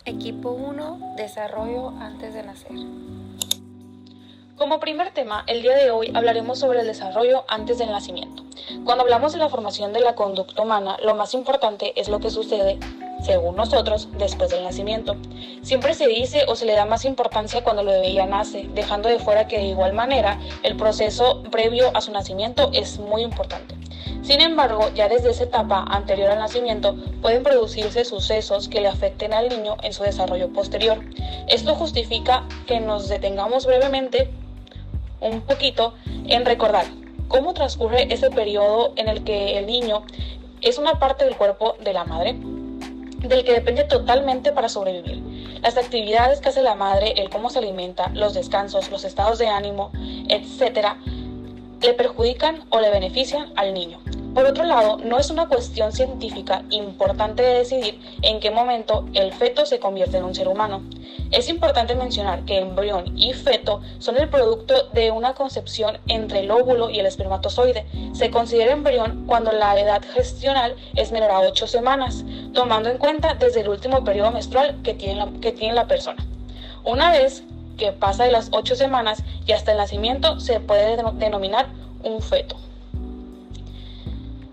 Equipo 1, desarrollo antes de nacer. Como primer tema, el día de hoy hablaremos sobre el desarrollo antes del nacimiento. Cuando hablamos de la formación de la conducta humana, lo más importante es lo que sucede, según nosotros, después del nacimiento. Siempre se dice o se le da más importancia cuando el bebé ya nace, dejando de fuera que de igual manera el proceso previo a su nacimiento es muy importante. Sin embargo, ya desde esa etapa anterior al nacimiento pueden producirse sucesos que le afecten al niño en su desarrollo posterior. Esto justifica que nos detengamos brevemente un poquito en recordar cómo transcurre ese periodo en el que el niño es una parte del cuerpo de la madre, del que depende totalmente para sobrevivir. Las actividades que hace la madre, el cómo se alimenta, los descansos, los estados de ánimo, etc., le perjudican o le benefician al niño. Por otro lado, no es una cuestión científica importante de decidir en qué momento el feto se convierte en un ser humano. Es importante mencionar que embrión y feto son el producto de una concepción entre el óvulo y el espermatozoide. Se considera embrión cuando la edad gestional es menor a 8 semanas, tomando en cuenta desde el último periodo menstrual que tiene la persona. Una vez que pasa de las 8 semanas y hasta el nacimiento se puede denominar un feto.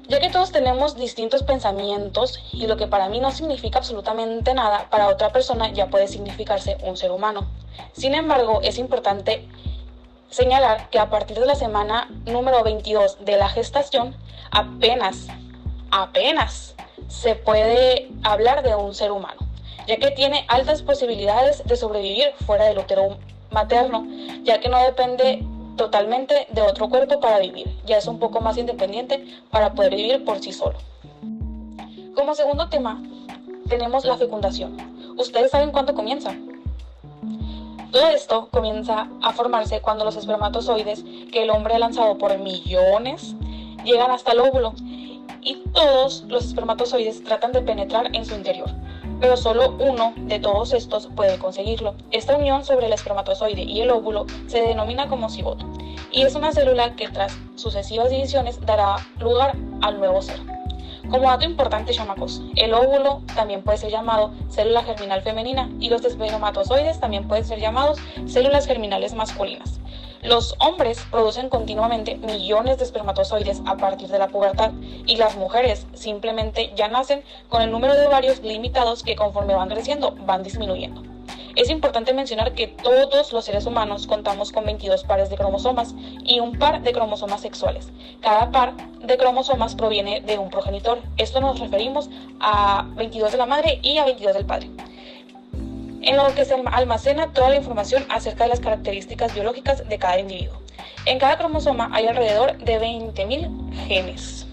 Ya que todos tenemos distintos pensamientos y lo que para mí no significa absolutamente nada, para otra persona ya puede significarse un ser humano. Sin embargo, es importante señalar que a partir de la semana número 22 de la gestación, apenas se puede hablar de un ser humano, ya que tiene altas posibilidades de sobrevivir fuera del útero materno, ya que no depende totalmente de otro cuerpo para vivir, ya es un poco más independiente para poder vivir por sí solo. Como segundo tema, tenemos la fecundación. ¿Ustedes saben cuándo comienza? Todo esto comienza a formarse cuando los espermatozoides que el hombre ha lanzado por millones llegan hasta el óvulo y todos los espermatozoides tratan de penetrar en su interior, pero solo uno de todos estos puede conseguirlo. Esta unión sobre el espermatozoide y el óvulo se denomina como cigoto y es una célula que tras sucesivas divisiones dará lugar al nuevo ser. Como dato importante, chamacos, el óvulo también puede ser llamado célula germinal femenina y los espermatozoides también pueden ser llamados células germinales masculinas. Los hombres producen continuamente millones de espermatozoides a partir de la pubertad y las mujeres simplemente ya nacen con el número de ovarios limitados que conforme van creciendo van disminuyendo. Es importante mencionar que todos los seres humanos contamos con 22 pares de cromosomas y un par de cromosomas sexuales. Cada par de cromosomas proviene de un progenitor. Esto nos referimos a 22 de la madre y a 22 del padre, en lo que se almacena toda la información acerca de las características biológicas de cada individuo. En cada cromosoma hay alrededor de 20.000 genes.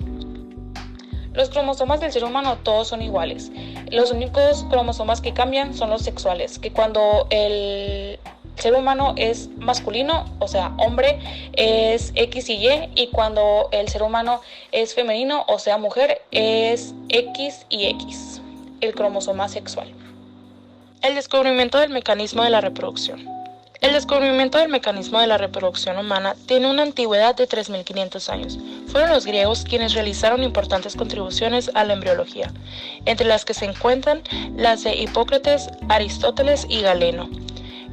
Los cromosomas del ser humano todos son iguales. Los únicos cromosomas que cambian son los sexuales, que cuando el ser humano es masculino, o sea, hombre, es X y Y cuando el ser humano es femenino, o sea, mujer, es X y X, el cromosoma sexual. El descubrimiento del mecanismo de la reproducción. El descubrimiento del mecanismo de la reproducción humana tiene una antigüedad de 3.500 años. Fueron los griegos quienes realizaron importantes contribuciones a la embriología, entre las que se encuentran las de Hipócrates, Aristóteles y Galeno.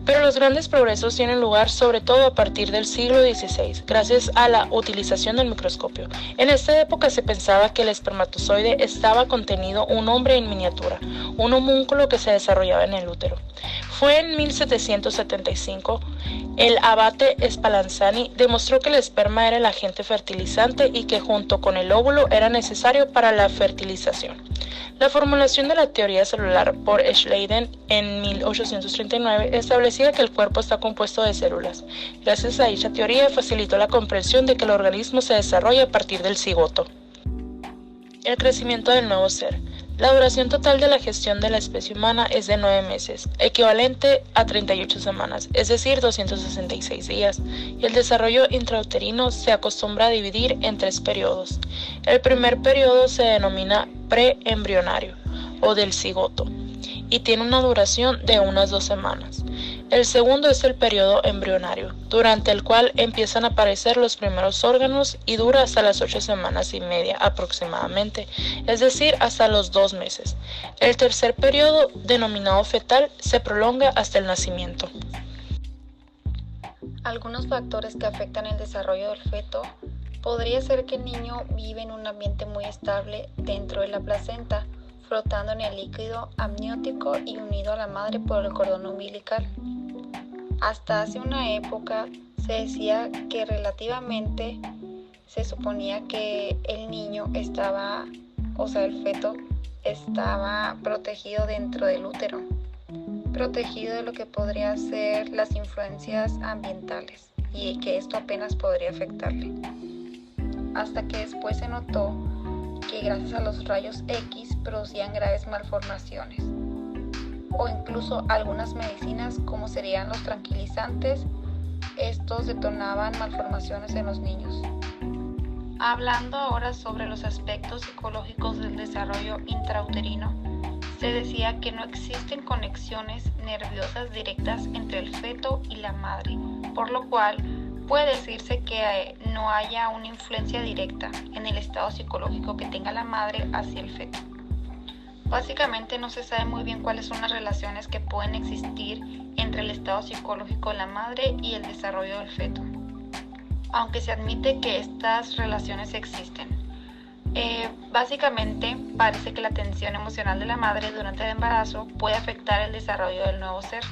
Pero los grandes progresos tienen lugar sobre todo a partir del siglo XVI, gracias a la utilización del microscopio. En esta época se pensaba que el espermatozoide estaba contenido un hombre en miniatura, un homúnculo que se desarrollaba en el útero. Fue en 1775, el abate Spallanzani demostró que el esperma era el agente fertilizante y que junto con el óvulo era necesario para la fertilización. La formulación de la teoría celular por Schleiden en 1839 establecía que el cuerpo está compuesto de células. Gracias a dicha teoría facilitó la comprensión de que el organismo se desarrolla a partir del cigoto. El crecimiento del nuevo ser. La duración total de la gestión de la especie humana es de 9 meses, equivalente a 38 semanas, es decir, 266 días, y el desarrollo intrauterino se acostumbra a dividir en 3 periodos. El primer periodo se denomina preembrionario o del cigoto y tiene una duración de unas 2 semanas. El segundo es el periodo embrionario, durante el cual empiezan a aparecer los primeros órganos y dura hasta las 8 semanas y media aproximadamente, es decir, hasta los 2 meses. El tercer periodo, denominado fetal, se prolonga hasta el nacimiento. Algunos factores que afectan el desarrollo del feto podría ser que el niño vive en un ambiente muy estable dentro de la placenta, flotando en el líquido amniótico y unido a la madre por el cordón umbilical. Hasta hace una época se decía que relativamente se suponía que el niño el feto estaba protegido dentro del útero, protegido de lo que podría ser las influencias ambientales y que esto apenas podría afectarle. Hasta que después se notó que gracias a los rayos X producían graves malformaciones o incluso algunas medicinas como serían los tranquilizantes, estos detonaban malformaciones en los niños. Hablando ahora sobre los aspectos psicológicos del desarrollo intrauterino, se decía que no existen conexiones nerviosas directas entre el feto y la madre, por lo cual puede decirse que no haya una influencia directa en el estado psicológico que tenga la madre hacia el feto. Básicamente no se sabe muy bien cuáles son las relaciones que pueden existir entre el estado psicológico de la madre y el desarrollo del feto, aunque se admite que estas relaciones existen. Básicamente parece que la tensión emocional de la madre durante el embarazo puede afectar el desarrollo del nuevo ser.